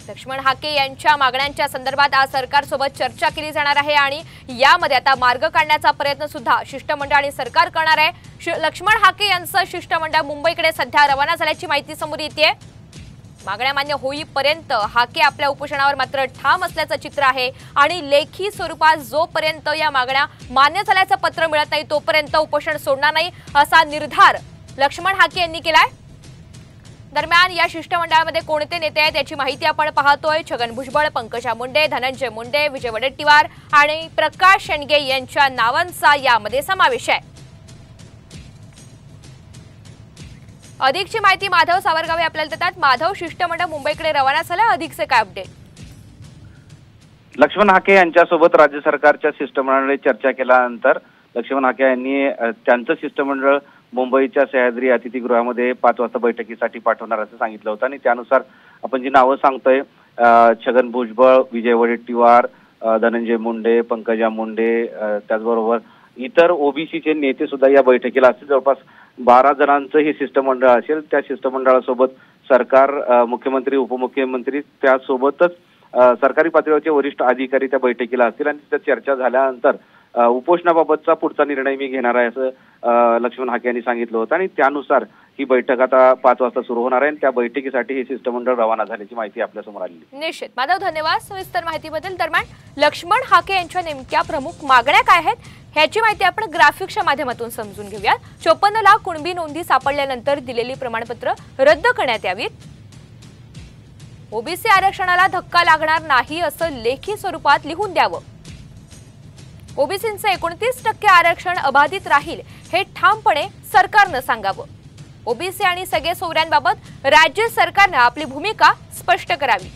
लक्ष्मण हाके यांच्या मागण्यांच्या संदर्भात आज सरकारसोबत चर्चा केली जाणार आहे आणि यामध्ये आता मार्ग काढण्याचा प्रयत्न सुद्धा शिष्टमंडळ आणि सरकार करणार आहे। लक्ष्मण हाके यांचं शिष्टमंडळ मुंबईकडे सध्या रवाना झाल्याची माहिती समोर येते। मागण्या मान्य होईपर्यंत हाके आपल्या उपोषणावर मात्र ठाम असल्याचं चित्र आहे आणि लेखी स्वरूपात जोपर्यंत या मागण्या मान्य झाल्याचं पत्र मिळत नाही तोपर्यंत उपोषण सोडणार नाही असा निर्धार लक्ष्मण हाके यांनी केलाय। दरम्यान या शिष्टमंडळामध्ये कोणते नेते आहेत याची माहिती आपण पाहतोय। छगन भुजबळ, पंकजा मुंडे, धनंजय मुंडे, विजय वडेट्टीवार आणि प्रकाश शेंडगे यांच्या नावांचा यामध्ये समावेश आहे। अधिकची माहिती माधव सावरगावे आपल्याला देतात। माधव, शिष्टमंडळ मुंबईकडे रवाना झालं, अधिकचे काय अपडेट? लक्ष्मण हाके यांच्यासोबत राज्य सरकारच्या शिष्टमंडळाने चर्चा केल्यानंतर लक्ष्मण हाके यांनी त्यांचं शिष्टमंडळ मुंबईच्या सह्याद्री अतिथीगृहामध्ये 5 वाजता बैठकीसाठी पाठवणार असं सांगितलं होतं आणि त्यानुसार आपण जी नावं सांगतोय छगन भुजबळ, विजय वडेट्टीवार, धनंजय मुंडे, पंकजा मुंडे, त्याचबरोबर इतर ओबीसीचे नेते सुद्धा या बैठकीला असतील। जवळपास 12 जणांचं हे शिष्टमंडळ असेल। त्या शिष्टमंडळासोबत सरकार, मुख्यमंत्री, उपमुख्यमंत्री त्यासोबतच सरकारी पातळीवरचे वरिष्ठ अधिकारी त्या बैठकीला असतील आणि त्या चर्चा झाल्यानंतर उपोषणाबाबतचा पुढचा निर्णय मी घेणार आहे असं लक्ष्मण हाके यांनी सांगितलं होतं आणि त्यानुसार ही बैठक आता 5 वाजता सुरू होणार आहे आणि त्या बैठकीसाठी हे शिष्टमंडळ रवाना झाल्याची माहिती आपल्या समोर आली। निश्चित माधव, धन्यवाद सविस्तर माहितीबद्दल। दरम्यान लक्ष्मण हाके यांच्या नेमक्या प्रमुख मागण्या काय आहेत ह्याची माहिती आपण ग्राफिक्सच्या माध्यमातून समजून घेऊया। 54 लाख कुणबी नोंदी सापडल्यानंतर दिलेली प्रमाणपत्र रद्द करण्यात यावीत। ओबीसी आरक्षणाला धक्का लागणार नाही असं लेखी स्वरूपात लिहून द्यावं। ओबीसींचे 29% आरक्षण अबाधित राहील हे ठामपणे सरकारनं सांगावं। ओबीसी आणि सगळे सोयऱ्यांबाबत राज्य सरकारनं आपली भूमिका स्पष्ट करावी।